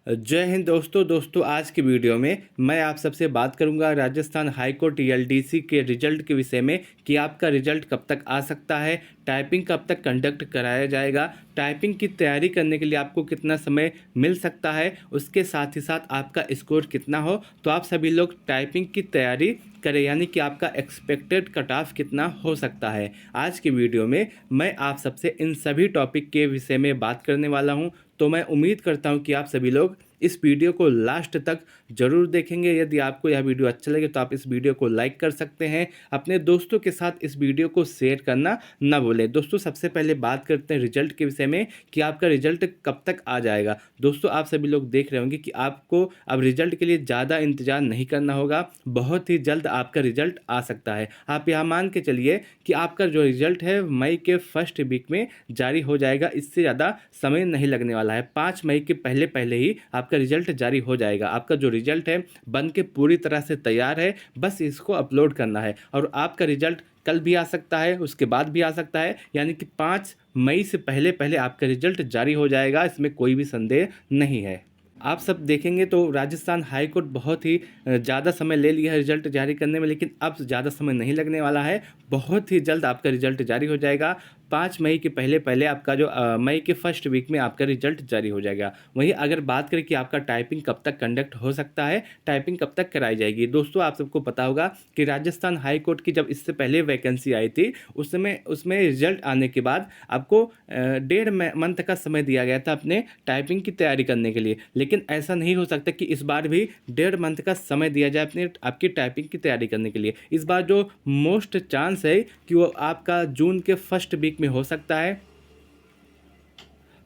जय हिंद दोस्तों आज की वीडियो में मैं आप सबसे बात करूंगा राजस्थान हाई कोर्ट टीएलडीसी के रिजल्ट के विषय में कि आपका रिजल्ट कब तक आ सकता है, टाइपिंग कब तक कंडक्ट कराया जाएगा, टाइपिंग की तैयारी करने के लिए आपको कितना समय मिल सकता है, उसके साथ ही साथ आपका स्कोर कितना हो। तो आप सभी लोग टाइपिंग की तैयारी करें, यानी कि आपका एक्सपेक्टेड कट ऑफ कितना हो सकता है। आज की वीडियो में मैं आप सबसे इन सभी टॉपिक के विषय में बात करने वाला हूं। तो मैं उम्मीद करता हूं कि आप सभी लोग इस वीडियो को लास्ट तक जरूर देखेंगे। यदि आपको यह वीडियो अच्छा लगे तो आप इस वीडियो को लाइक कर सकते हैं, अपने दोस्तों के साथ इस वीडियो को शेयर करना ना भूलें। दोस्तों सबसे पहले बात करते हैं रिजल्ट के विषय में कि आपका रिजल्ट कब तक आ जाएगा। दोस्तों आप सभी लोग देख रहे होंगे कि आपको अब रिजल्ट के लिए ज़्यादा इंतजार नहीं करना होगा, बहुत ही जल्द आपका रिजल्ट आ सकता है। आप यहाँ मान के चलिए कि आपका जो रिजल्ट है मई के फर्स्ट वीक में जारी हो जाएगा। इससे ज़्यादा समय नहीं लगने वाला है। 5 मई के पहले पहले ही आपका रिजल्ट जारी हो जाएगा। आपका जो रिजल्ट है बन के पूरी तरह से तैयार है, बस इसको अपलोड करना है। और आपका रिजल्ट कल भी आ सकता है, उसके बाद भी आ सकता है, यानी कि 5 मई से पहले पहले आपका रिजल्ट जारी हो जाएगा, इसमें कोई भी संदेह नहीं है। आप सब देखेंगे तो राजस्थान हाई कोर्ट बहुत ही ज़्यादा समय ले लिया है रिजल्ट जारी करने में, लेकिन अब ज़्यादा समय नहीं लगने वाला है। बहुत ही जल्द आपका रिजल्ट जारी हो जाएगा। 5 मई के पहले पहले आपका जो मई के फर्स्ट वीक में आपका रिजल्ट जारी हो जाएगा। वहीं अगर बात करें कि आपका टाइपिंग कब तक कंडक्ट हो सकता है, टाइपिंग कब तक कराई जाएगी। दोस्तों आप सबको पता होगा कि राजस्थान हाई कोर्ट की जब इससे पहले वैकेंसी आई थी उस समय उसमें रिजल्ट आने के बाद आपको 1.5 मंथ का समय दिया गया था अपने टाइपिंग की तैयारी करने के लिए। लेकिन ऐसा नहीं हो सकता कि इस बार भी 1.5 मंथ का समय दिया जाए अपने आपकी टाइपिंग की तैयारी करने के लिए। इस बार जो मोस्ट चांस है कि वो आपका जून के फर्स्ट वीक में हो सकता है।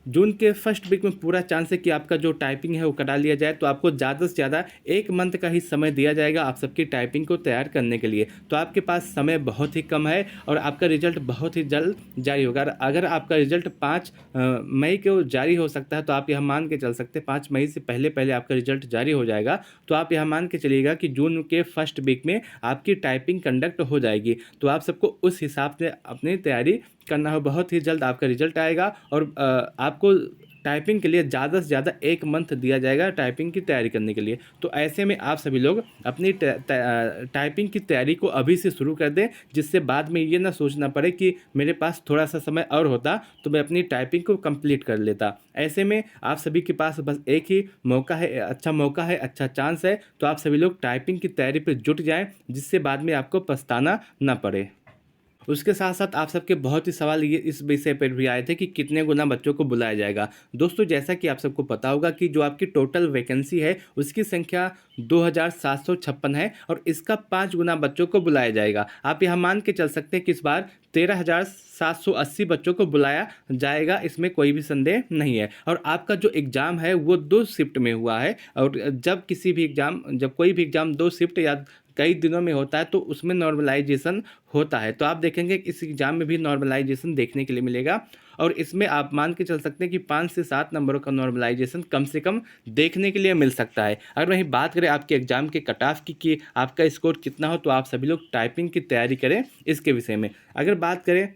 जून के फर्स्ट वीक में पूरा चांस है कि आपका जो टाइपिंग है वो करा लिया जाए। तो आपको ज़्यादा से ज़्यादा 1 मंथ का ही समय दिया जाएगा आप सबकी टाइपिंग को तैयार करने के लिए। तो आपके पास समय बहुत ही कम है और आपका रिजल्ट बहुत ही जल्द जारी होगा। अगर आपका रिजल्ट 5 मई को जारी हो सकता है तो आप यह मान के चल सकते हैं 5 मई से पहले पहले आपका रिजल्ट जारी हो जाएगा। तो आप यह मान के चलिएगा कि जून के फर्स्ट वीक में आपकी टाइपिंग कंडक्ट हो जाएगी। तो आप सबको उस हिसाब से अपनी तैयारी करना हो। बहुत ही जल्द आपका रिजल्ट आएगा और आपको टाइपिंग के लिए ज़्यादा से ज़्यादा 1 मंथ दिया जाएगा टाइपिंग की तैयारी करने के लिए। तो ऐसे में आप सभी लोग अपनी टाइपिंग की तैयारी को अभी से शुरू कर दें, जिससे बाद में ये ना सोचना पड़े कि मेरे पास थोड़ा सा समय और होता तो मैं अपनी टाइपिंग को कंप्लीट कर लेता। ऐसे में आप सभी के पास बस एक ही मौका है, अच्छा चांस है। तो आप सभी लोग टाइपिंग की तैयारी पर जुट जाएं, जिससे बाद में आपको पछताना ना पड़े। उसके साथ साथ आप सबके बहुत ही सवाल ये इस विषय पर भी आए थे कि कितने गुना बच्चों को बुलाया जाएगा। दोस्तों जैसा कि आप सबको पता होगा कि जो आपकी टोटल वैकेंसी है उसकी संख्या 2756 है और इसका 5 गुना बच्चों को बुलाया जाएगा। आप यह मान के चल सकते हैं कि इस बार 13,780 बच्चों को बुलाया जाएगा, इसमें कोई भी संदेह नहीं है। और आपका जो एग्ज़ाम है वो 2 शिफ्ट में हुआ है। और जब कोई भी एग्ज़ाम 2 शिफ्ट या कई दिनों में होता है तो उसमें नॉर्मलाइजेशन होता है। तो आप देखेंगे इस एग्ज़ाम में भी नॉर्मलाइजेशन देखने के लिए मिलेगा और इसमें आप मान के चल सकते हैं कि 5 से 7 नंबरों का नॉर्मलाइजेशन कम से कम देखने के लिए मिल सकता है। अगर वहीं बात करें आपके एग्ज़ाम के कट ऑफ की कि आपका स्कोर कितना हो, तो आप सभी लोग टाइपिंग की तैयारी करें इसके विषय में। अगर बात करें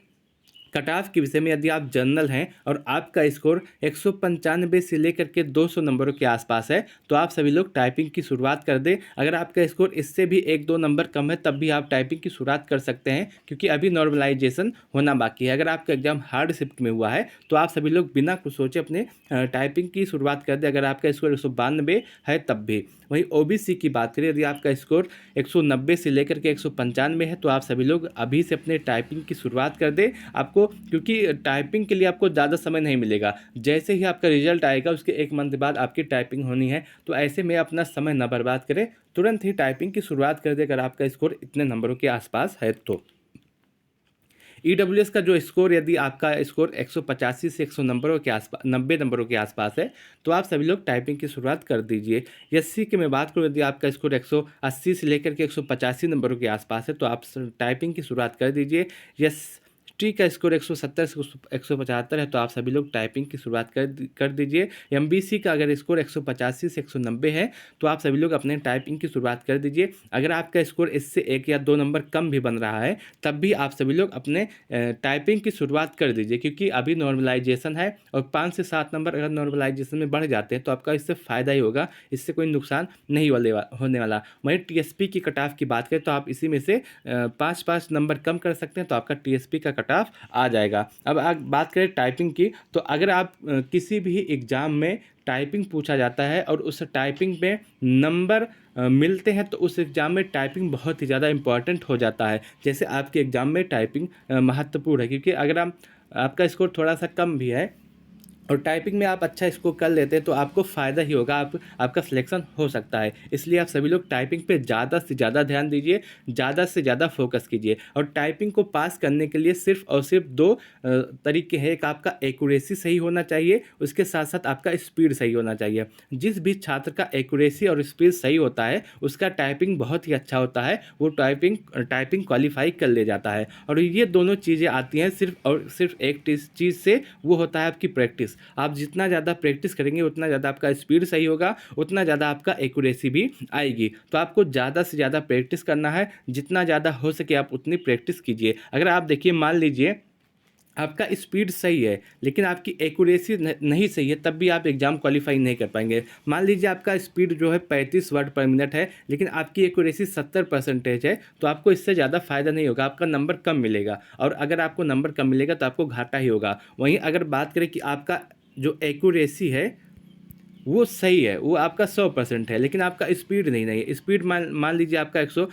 कट ऑफ के विषय में, यदि आप जनरल हैं और आपका स्कोर 195 से लेकर के 200 नंबरों के आसपास है तो आप सभी लोग टाइपिंग की शुरुआत कर दें। अगर आपका स्कोर इससे भी 1-2 नंबर कम है तब भी आप टाइपिंग की शुरुआत कर सकते हैं, क्योंकि अभी नॉर्मलाइजेशन होना बाकी है। अगर आपका एग्जाम हार्ड शिफ्ट में हुआ है तो आप सभी लोग बिना कुछ सोचे अपने टाइपिंग की शुरुआत कर दें, अगर आपका स्कोर 192 है तब भी। वहीं ओबीसी की बात करें, यदि आपका स्कोर 190 से लेकर के 195 है तो आप सभी लोग अभी से अपने टाइपिंग की शुरुआत कर दें। आपको क्योंकि टाइपिंग के लिए आपको ज़्यादा समय नहीं मिलेगा, जैसे ही आपका रिजल्ट आएगा उसके 1 मंथ बाद आपकी टाइपिंग होनी है। तो ऐसे में अपना समय न बर्बाद करें, तुरंत ही टाइपिंग की शुरुआत कर दें अगर आपका स्कोर इतने नंबरों के आसपास है तो। ईडब्ल्यूएस का जो स्कोर, यदि आपका स्कोर 185 से 100 नंबरों के आसपास 90 नंबरों के आसपास है तो आप सभी लोग टाइपिंग की शुरुआत कर दीजिए। एससी की मैं बात करूँ, यदि आपका स्कोर 180 से लेकर के 185 नंबरों के आसपास है तो आप टाइपिंग की शुरुआत कर दीजिए। हिस्ट्री का स्कोर 170 से 175 है तो आप सभी लोग टाइपिंग की शुरुआत कर दीजिए। एमबीसी का अगर स्कोर 185 से 190 है तो आप सभी लोग अपने टाइपिंग की शुरुआत कर दीजिए। अगर आपका स्कोर इससे 1 या 2 नंबर कम भी बन रहा है तब भी आप सभी लोग अपने टाइपिंग की शुरुआत कर दीजिए, क्योंकि अभी नॉर्मलाइजेशन है और 5 से 7 नंबर अगर नॉर्मलाइजेशन में बढ़ जाते हैं तो आपका इससे फ़ायदा ही होगा, इससे कोई नुकसान नहीं होने वाला। वहीं टीएसपी की कट ऑफ की बात करें तो आप इसी में से 5 नंबर कम कर सकते हैं तो आपका टीएसपी का कट ऑफ आ जाएगा। अब आप बात करें टाइपिंग की, तो अगर आप किसी भी एग्ज़ाम में टाइपिंग पूछा जाता है और उस टाइपिंग में नंबर मिलते हैं तो उस एग्ज़ाम में टाइपिंग बहुत ही ज़्यादा इम्पॉर्टेंट हो जाता है। जैसे आपके एग्ज़ाम में टाइपिंग महत्वपूर्ण है, क्योंकि अगर आपका स्कोर थोड़ा सा कम भी है और टाइपिंग में आप अच्छा स्कोर कर लेते हैं तो आपको फ़ायदा ही होगा, आपका सिलेक्शन हो सकता है। इसलिए आप सभी लोग टाइपिंग पे ज़्यादा से ज़्यादा ध्यान दीजिए, ज़्यादा से ज़्यादा फोकस कीजिए। और टाइपिंग को पास करने के लिए सिर्फ और सिर्फ 2 तरीके हैं। एक आपका एक्यूरेसी सही होना चाहिए, उसके साथ साथ आपका स्पीड सही होना चाहिए। जिस भी छात्र का एक्यूरेसी और स्पीड सही होता है उसका टाइपिंग बहुत ही अच्छा होता है, वो टाइपिंग क्वालिफाई कर ले जाता है। और ये दोनों चीज़ें आती हैं सिर्फ और सिर्फ एक चीज़ से, वो होता है आपकी प्रैक्टिस। आप जितना ज़्यादा प्रैक्टिस करेंगे उतना ज़्यादा आपका स्पीड सही होगा, उतना ज़्यादा आपका एक्यूरेसी भी आएगी। तो आपको ज़्यादा से ज़्यादा प्रैक्टिस करना है, जितना ज़्यादा हो सके आप उतनी प्रैक्टिस कीजिए। अगर आप देखिए, मान लीजिए आपका स्पीड सही है लेकिन आपकी एक्यूरेसी नहीं सही है, तब भी आप एग्ज़ाम क्वालिफाई नहीं कर पाएंगे। मान लीजिए आपका स्पीड जो है 35 वर्ड पर मिनट है लेकिन आपकी एक्यूरेसी 70% है, तो आपको इससे ज़्यादा फ़ायदा नहीं होगा, आपका नंबर कम मिलेगा। और अगर आपको नंबर कम मिलेगा तो आपको घाटा ही होगा। वहीं अगर बात करें कि आपका जो एक्यूरेसी है वो सही है, वो आपका 100% है लेकिन आपका स्पीड नहीं है। स्पीड मान लीजिए आपका 100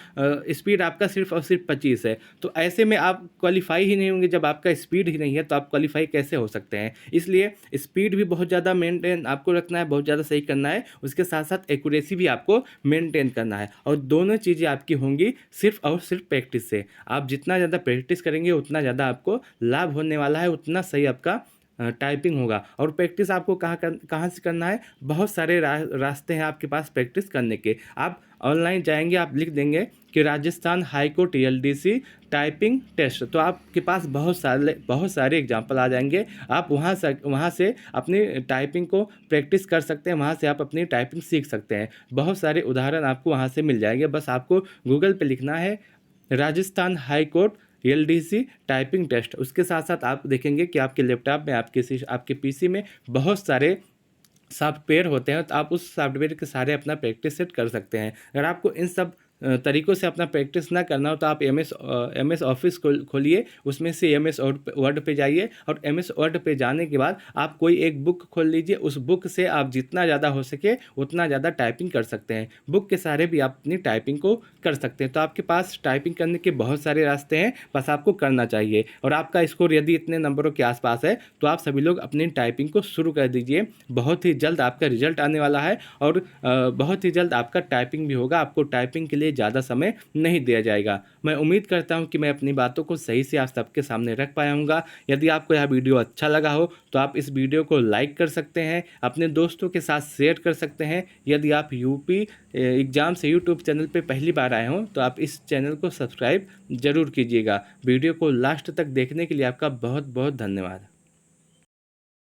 स्पीड आपका सिर्फ और सिर्फ 25 है, तो ऐसे में आप क्वालिफाई ही नहीं होंगे। जब आपका स्पीड ही नहीं है तो आप क्वालिफाई कैसे हो सकते हैं? इसलिए स्पीड भी बहुत ज़्यादा मेंटेन आपको रखना है, बहुत ज़्यादा सही करना है, उसके साथ साथ एक्यूरेसी भी आपको मेंटेन करना है। और दोनों चीज़ें आपकी होंगी सिर्फ और सिर्फ प्रैक्टिस से। आप जितना ज़्यादा प्रैक्टिस करेंगे उतना ज़्यादा आपको लाभ होने वाला है, उतना सही आपका टाइपिंग होगा। और प्रैक्टिस आपको कहाँ से करना है? बहुत सारे रास्ते हैं आपके पास प्रैक्टिस करने के। आप ऑनलाइन जाएंगे, आप लिख देंगे कि Rajasthan high court LDC typing test, तो आपके पास बहुत सारे एग्जाम्पल आ जाएंगे। आप वहाँ से अपनी टाइपिंग को प्रैक्टिस कर सकते हैं, वहाँ से आप अपनी टाइपिंग सीख सकते हैं। बहुत सारे उदाहरण आपको वहाँ से मिल जाएंगे। बस आपको गूगल पे लिखना है Rajasthan high court LDC typing test. उसके साथ साथ आप देखेंगे कि आपके लैपटॉप में, आपके पीसी में बहुत सारे सॉफ्टवेयर होते हैं, तो आप उस सॉफ्टवेयर के सारे अपना प्रैक्टिस सेट कर सकते हैं। अगर आपको इन सब तरीक़ों से अपना प्रैक्टिस ना करना हो तो आप एम एस ऑफिस खोलिए, उसमें से एम एस वर्ड पे जाइए और एम एस वर्ड पे जाने के बाद आप कोई एक बुक खोल लीजिए। उस बुक से आप जितना ज़्यादा हो सके उतना ज़्यादा टाइपिंग कर सकते हैं। बुक के सहारे भी आप अपनी टाइपिंग को कर सकते हैं। तो आपके पास टाइपिंग करने के बहुत सारे रास्ते हैं, बस आपको करना चाहिए। और आपका स्कोर यदि इतने नंबरों के आसपास है तो आप सभी लोग अपनी टाइपिंग को शुरू कर दीजिए। बहुत ही जल्द आपका रिजल्ट आने वाला है और बहुत ही जल्द आपका टाइपिंग भी होगा। आपको टाइपिंग के लिए ज़्यादा समय नहीं दिया जाएगा। मैं उम्मीद करता हूं कि मैं अपनी बातों को सही से आप सबके सामने रख पाया हूँगा। यदि आपको यह वीडियो अच्छा लगा हो तो आप इस वीडियो को लाइक कर सकते हैं, अपने दोस्तों के साथ शेयर कर सकते हैं। यदि आप यूपी एग्ज़ाम से यूट्यूब चैनल पर पहली बार आए हों तो आप इस चैनल को सब्सक्राइब ज़रूर कीजिएगा। वीडियो को लास्ट तक देखने के लिए आपका बहुत बहुत धन्यवाद।